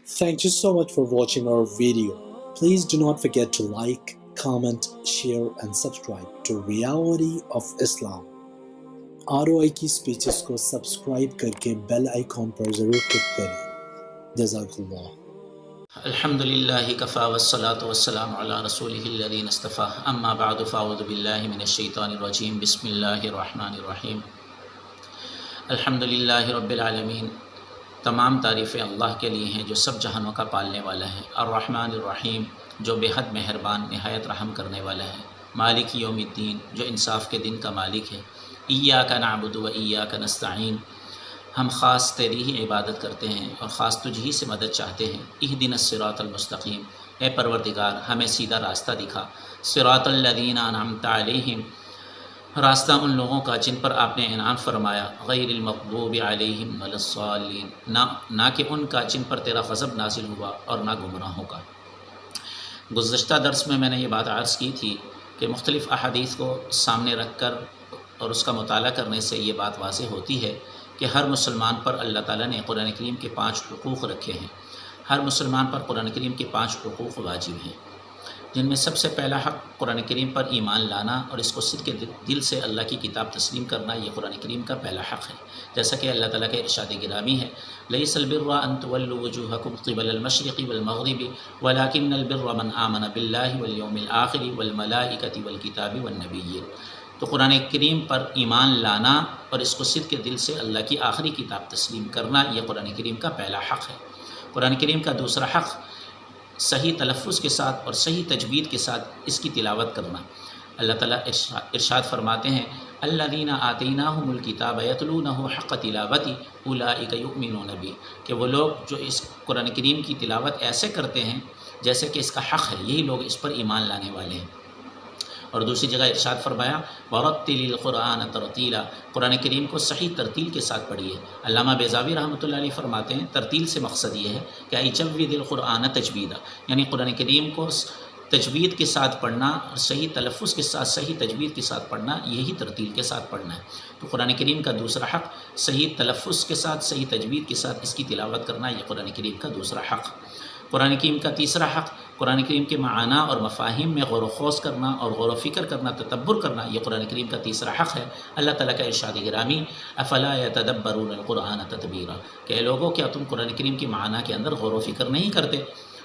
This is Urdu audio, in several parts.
Thank you so much for watching our video. Please do not forget to like, comment, share and subscribe to Reality of Islam. ROI کی سپیچز کو سبسکرائب کر کے بیل آئیکن پر ضرور کلک کریں. جزاک اللہ. الحمد للہ کفا والصلاة والسلام علی رسولہ الذی اصطفیٰ اما بعد فاعوذ باللہ من الشیطان الرجیم بسم اللہ الرحمن الرحیم. الحمد للہ رب العالمین، تمام تعریفیں اللہ کے لیے ہیں جو سب جہانوں کا پالنے والا ہے. الرحمن الرحیم، جو بے حد مہربان نہایت رحم کرنے والا ہے. مالک یوم الدین، جو انصاف کے دن کا مالک ہے. ایاک نعبد و ایاک نستعین، ہم خاص تیری ہی عبادت کرتے ہیں اور خاص تجھ ہی سے مدد چاہتے ہیں. اہدنا الصراط المستقیم، اے پروردگار ہمیں سیدھا راستہ دکھا. صراط الذین انعمت علیہم، راستہ ان لوگوں کا جن پر آپ نے انعام فرمایا. غیر المغضوب علیہم ولا الضالین، نہ کہ ان کا جن پر تیرا غضب نازل ہوا اور نہ گمراہوں کا. گزشتہ درس میں نے یہ بات عرض کی تھی کہ مختلف احادیث کو سامنے رکھ کر اور اس کا مطالعہ کرنے سے یہ بات واضح ہوتی ہے کہ ہر مسلمان پر اللہ تعالیٰ نے قرآن کریم کے 5 حقوق رکھے ہیں. ہر مسلمان پر قرآن کریم کے 5 حقوق واجب ہیں، جن میں سب سے پہلا حق قرآن کریم پر ایمان لانا اور اس کو صدق دل سے اللہ کی کتاب تسلیم کرنا. یہ قرآن کریم کا پہلا حق ہے، جیسا کہ اللہ تعالیٰ کے ارشاد گرامی ہے: لیس البر ان تولوا وجوہکم قبل المشرق والمغرب ولکن البر من آمن باللہ والیوم الآخر والملائکۃ والکتاب والنبیین. تو قرآن کریم پر ایمان لانا اور اس کو صدق دل سے اللہ کی آخری کتاب تسلیم کرنا، یہ قرآن کریم کا پہلا حق ہے. قرآن کریم کا دوسرا حق صحیح تلفظ کے ساتھ اور صحیح تجوید کے ساتھ اس کی تلاوت کرنا. اللہ تعالیٰ ارشاد فرماتے ہیں: الذین آتیناہم الکتاب یتلونہ حق تلاوتہ اولئک یؤمنون بہ، کہ وہ لوگ جو اس قرآن کریم کی تلاوت ایسے کرتے ہیں جیسے کہ اس کا حق ہے، یہی لوگ اس پر ایمان لانے والے ہیں. اور دوسری جگہ ارشاد فرمایا: وَرَتِّلِ الْقُرْآنَ تَرْتِیلًا، قرآن کریم کو صحیح ترتیل کے ساتھ پڑھیے. علامہ بیضاوی رحمۃ اللہ علیہ فرماتے ہیں ترتیل سے مقصد یہ ہے کہ اجود القرآن تجویدا، یعنی قرآن کریم کو تجوید کے ساتھ پڑھنا اور صحیح تلفظ کے ساتھ صحیح تجوید کے ساتھ پڑھنا، یہی ترتیل کے ساتھ پڑھنا ہے. تو قرآن کریم کا دوسرا حق صحیح تلفظ کے ساتھ صحیح تجوید کے ساتھ اس کی تلاوت کرنا، یہ قرآن کریم کا دوسرا حق. قرآن کریم کا تیسرا حق قرآن کریم کے معنی اور مفاہیم میں غور و خوض کرنا اور غور و فکر کرنا، تدبر کرنا، یہ قرآن کریم کا تیسرا حق ہے. اللہ تعالیٰ کا ارشاد گرامی: افلا یتدبرون القرآن تدبیرا، کہ لوگوں کیا تم قرآن کریم کے معنی کے اندر غور و فکر نہیں کرتے؟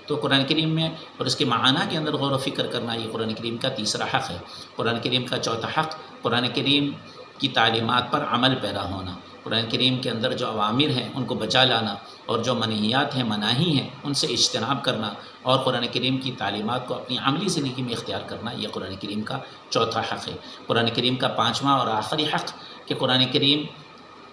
تو قرآن کریم میں اور اس کے معنی کے اندر غور و فکر کرنا، یہ قرآن کریم کا تیسرا حق ہے. قرآن کریم کا چوتھا حق قرآن کریم کی تعلیمات پر عمل پیرا ہونا. قرآن کریم کے اندر جو اوامر ہیں ان کو بچا لانا اور جو منہیات ہیں، مناہی ہیں، ان سے اجتناب کرنا اور قرآن کریم کی تعلیمات کو اپنی عملی زندگی میں اختیار کرنا، یہ قرآن کریم کا چوتھا حق ہے. قرآن کریم کا 5واں اور آخری حق کہ قرآن کریم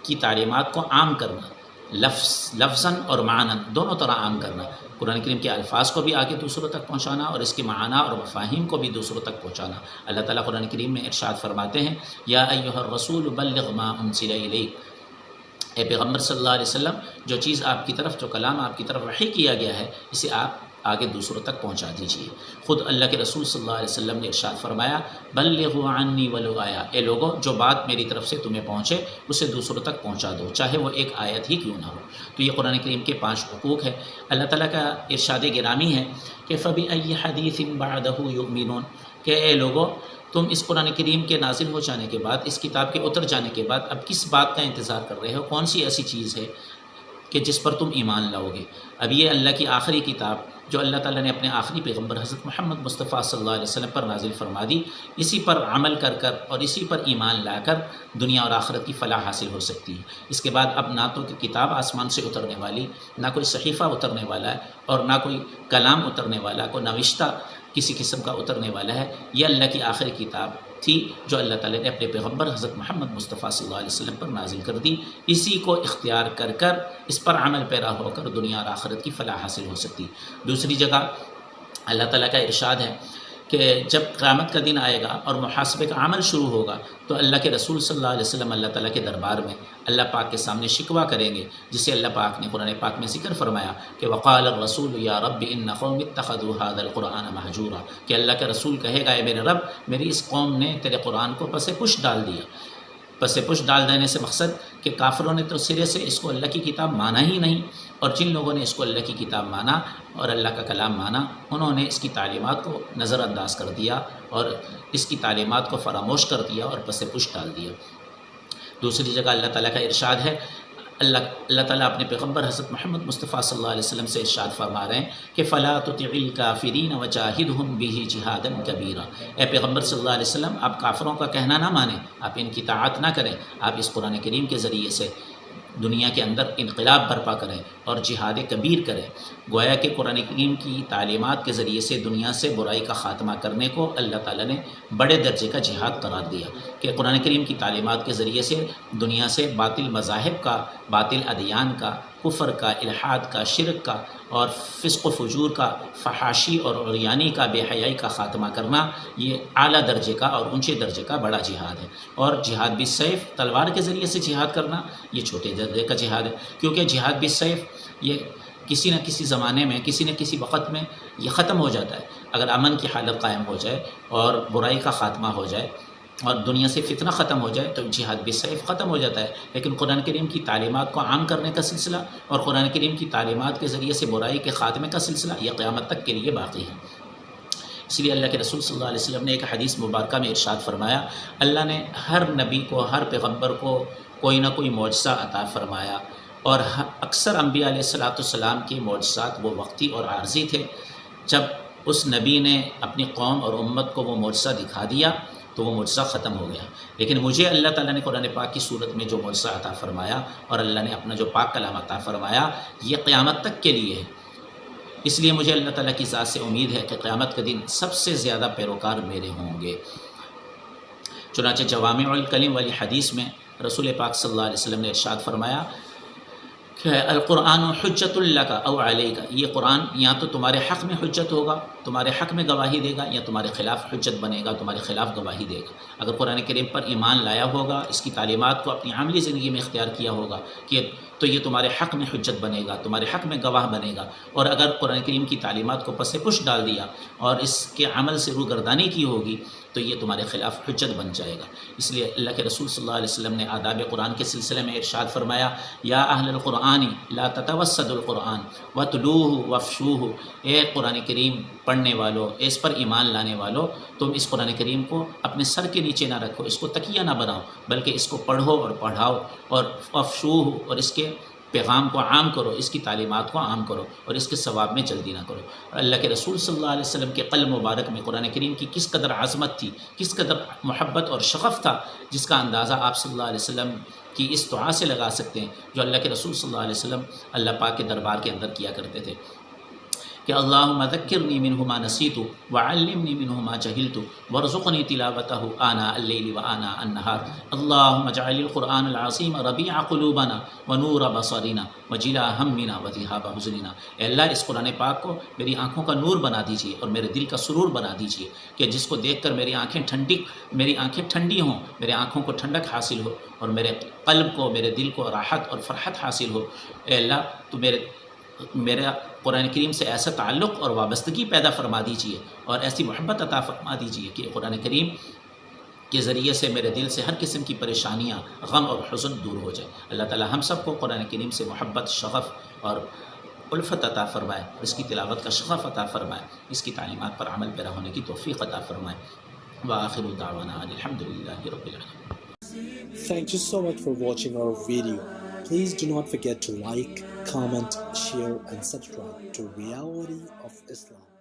کی تعلیمات کو عام کرنا، لفظاً اور معناً دونوں طرح عام کرنا. قرآن کریم کے الفاظ کو بھی آگے دوسروں تک پہنچانا اور اس کے معنی اور مفاہیم کو بھی دوسروں تک پہنچانا. اللہ تعالیٰ قرآن کریم میں ارشاد فرماتے ہیں: یا ایھا الرسول بلغ ما انزل الیک، اے پیغمبر صلی اللہ علیہ وسلم، جو چیز آپ کی طرف، جو کلام آپ کی طرف وحی کیا گیا ہے، اسے آپ آگے دوسروں تک پہنچا دیجیے. خود اللہ کے رسول صلی اللہ علیہ وسلم نے ارشاد فرمایا: بلغوا عنی ولو آیا، اے لوگو جو بات میری طرف سے تمہیں پہنچے اسے دوسروں تک پہنچا دو، چاہے وہ ایک آیت ہی کیوں نہ ہو. تو یہ قرآن کریم کے 5 حقوق ہیں. اللہ تعالیٰ کا ارشاد گرامی ہے کہ فَبِأَيِّ حَدِيثٍ بَعْدَهُ يُؤْمِنُونَ، کہ اے لوگو تم اس قرآن کریم کے نازل ہو جانے کے بعد، اس کتاب کے اتر جانے کے بعد اب کس بات کا انتظار کر رہے ہو؟ کون سی ایسی چیز ہے کہ جس پر تم ایمان لاؤ گے؟ اب یہ اللہ کی آخری کتاب جو اللہ تعالیٰ نے اپنے آخری پیغمبر حضرت محمد مصطفیٰ صلی اللہ علیہ وسلم پر نازل فرما دی، اسی پر عمل کر کر اور اسی پر ایمان لا کر دنیا اور آخرت کی فلاح حاصل ہو سکتی ہے. اس کے بعد اب نہ تو کہ کتاب آسمان سے اترنے والی، نہ کوئی صحیفہ اترنے والا ہے اور نہ کوئی کلام اترنے والا، کوئی نوشتہ کسی قسم کا اترنے والا ہے. یہ اللہ کی آخری کتاب تھی جو اللہ تعالیٰ نے اپنے پیغمبر حضرت محمد مصطفیٰ صلی اللہ علیہ وسلم پر نازل کر دی. اسی کو اختیار کر کر اس پر عمل پیرا ہو کر دنیا اور آخرت کی فلاح حاصل ہو سکتی. دوسری جگہ اللہ تعالیٰ کا ارشاد ہے کہ جب قیامت کا دن آئے گا اور محاسبے کا عمل شروع ہوگا تو اللہ کے رسول صلی اللہ علیہ وسلم اللہ تعالیٰ کے دربار میں اللہ پاک کے سامنے شکوہ کریں گے، جسے اللہ پاک نے قرآن پاک میں ذکر فرمایا کہ وقال الرسول یا رب ان قوم اتخذوا هذا القرآن مہجورا، کہ اللہ کے رسول کہے گا اے میرے رب، میری اس قوم نے تیرے قرآن کو پس پش ڈال دیا. پس پش ڈال دینے سے مقصد کہ کافروں نے تو سرے سے اس کو اللہ کی کتاب مانا ہی نہیں، اور جن لوگوں نے اس کو اللہ کی کتاب مانا اور اللہ کا کلام مانا، انہوں نے اس کی تعلیمات کو نظر انداز کر دیا اور اس کی تعلیمات کو فراموش کر دیا اور پس پش ڈال دیا۔ دوسری جگہ اللہ تعالیٰ کا ارشاد ہے، اللہ تعالیٰ اپنے پیغمبر حضرت محمد مصطفیٰ صلی اللہ علیہ وسلم سے ارشاد فرما رہے ہیں کہ فَلَا تُطِعِ الْكَافِرِينَ وَجَاهِدْهُمْ بِهِ جِهَادًا كَبِيرًا۔ اے پیغمبر صلی اللہ علیہ وسلم، آپ کافروں کا کہنا نہ مانیں، آپ ان کی اطاعت نہ کریں، آپ اس قرآن کریم کے ذریعے سے دنیا کے اندر انقلاب برپا کریں اور جہاد کبیر کریں۔ گویا کہ قرآن کریم کی تعلیمات کے ذریعے سے دنیا سے برائی کا خاتمہ کرنے کو اللہ تعالیٰ نے بڑے درجے کا جہاد قرار دیا، کہ قرآن کریم کی تعلیمات کے ذریعے سے دنیا سے باطل مذاہب کا، باطل ادیان کا، کفر کا، الحاد کا، شرک کا اور فسق و فجور کا، فحاشی اور عریانی کا، بے حیائی کا خاتمہ کرنا، یہ اعلیٰ درجے کا اور اونچے درجے کا بڑا جہاد ہے۔ اور جہاد بالسیف، تلوار کے ذریعے سے جہاد کرنا، یہ چھوٹے درجے کا جہاد ہے، کیونکہ جہاد بالسیف یہ کسی نہ کسی زمانے میں، کسی نہ کسی وقت میں یہ ختم ہو جاتا ہے۔ اگر امن کی حالت قائم ہو جائے اور برائی کا خاتمہ ہو جائے اور دنیا سے فتنہ ختم ہو جائے تو جہاد بالسیف ختم ہو جاتا ہے، لیکن قرآن کریم کی تعلیمات کو عام کرنے کا سلسلہ اور قرآن کریم کی تعلیمات کے ذریعے سے برائی کے خاتمے کا سلسلہ یہ قیامت تک کے لیے باقی ہے۔ اس لیے اللہ کے رسول صلی اللہ علیہ وسلم نے ایک حدیث مبارکہ میں ارشاد فرمایا، اللہ نے ہر نبی کو، ہر پیغمبر کو کوئی نہ کوئی معجزہ عطا فرمایا، اور اکثر انبیاء علیہ السلام کے معجزات وہ وقتی اور عارضی تھے۔ جب اس نبی نے اپنی قوم اور امت کو وہ معجزہ دکھا دیا تو وہ معجزہ ختم ہو گیا، لیکن مجھے اللہ تعالیٰ نے قرآن پاک کی صورت میں جو معجزہ عطا فرمایا اور اللہ نے اپنا جو پاک کلام عطا فرمایا، یہ قیامت تک کے لیے ہے۔ اس لیے مجھے اللہ تعالیٰ کی ذات سے امید ہے کہ قیامت کے دن سب سے زیادہ پیروکار میرے ہوں گے۔ چنانچہ جوامع الکلم والی حدیث میں رسول پاک صلی اللہ علیہ وسلم نے ارشاد فرمایا کہ القرآن حجت لک او علیک، یہ قرآن یا تو تمہارے حق میں حجت ہوگا، تمہارے حق میں گواہی دے گا، یا تمہارے خلاف حجت بنے گا، تمہارے خلاف گواہی دے گا۔ اگر قرآن کریم پر ایمان لایا ہوگا، اس کی تعلیمات کو اپنی عملی زندگی میں اختیار کیا ہوگا کہ تو یہ تمہارے حق میں حجت بنے گا، تمہارے حق میں گواہ بنے گا، اور اگر قرآن کریم کی تعلیمات کو پس پش ڈال دیا اور اس کے عمل سے روگردانی کی ہوگی تو یہ تمہارے خلاف حجت بن جائے گا۔ اس لیے اللہ کے رسول صلی اللہ علیہ وسلم نے آداب قرآن کے سلسلے میں ارشاد فرمایا، یا اہل القرآن لا تتوسدوا القرآن واتلوہ وافشوہ، اے قرآن کریم پڑھنے والو، اس پر ایمان لانے والو، تم اس قرآن کریم کو اپنے سر کے نیچے نہ رکھو، اس کو تکیہ نہ بناؤ، بلکہ اس کو پڑھو اور پڑھاؤ، اور وافشوہ، اور اس کے پیغام کو عام کرو، اس کی تعلیمات کو عام کرو، اور اس کے ثواب میں جلدی نہ کرو۔ اور اللہ کے رسول صلی اللہ علیہ وسلم کے قلب مبارک میں قرآن کریم کی کس قدر عظمت تھی، کس قدر محبت اور شغف تھا، جس کا اندازہ آپ صلی اللہ علیہ وسلم کی اس دعا سے لگا سکتے ہیں جو اللہ کے رسول صلی اللہ علیہ وسلم اللہ پاک کے دربار کے اندر کیا کرتے تھے کہ اللہم ذکرنی منہ ما نسیت وعلمنی منہ ما جہلت وارزقنی تلاوتہ آناء اللیل وآناء النہار، اللہم اجعل القرآن العظیم ربیع قلوبنا ونور بصرنا وجلاء ہمنا وذہاب حزننا۔ اے اللہ، اس قرآن پاک کو میری آنکھوں کا نور بنا دیجیے اور میرے دل کا سرور بنا دیجیے، کہ جس کو دیکھ کر میری آنکھیں ٹھنڈی ہوں، میرے آنکھوں کو ٹھنڈک حاصل ہو، اور میرے قلب کو، میرے دل کو راحت اور فرحت حاصل ہو۔ اے اللہ، تو میرا قرآن کریم سے ایسا تعلق اور وابستگی پیدا فرما دیجیے اور ایسی محبت عطا فرما دیجیے کہ قرآن کریم کے ذریعے سے میرے دل سے ہر قسم کی پریشانیاں، غم اور حزن دور ہو جائے۔ اللہ تعالی ہم سب کو قرآن کریم سے محبت، شغف اور الفت عطا فرمائے، اس کی تلاوت کا شغف عطا فرمائے، اس کی تعلیمات پر عمل پیرا ہونے کی توفیق عطا فرمائے۔ وآخر دعوانا الحمدللہ رب العالمین۔ Thank you so much for watching our video. Please do not forget to like, comment, share and subscribe to Reality of Islam.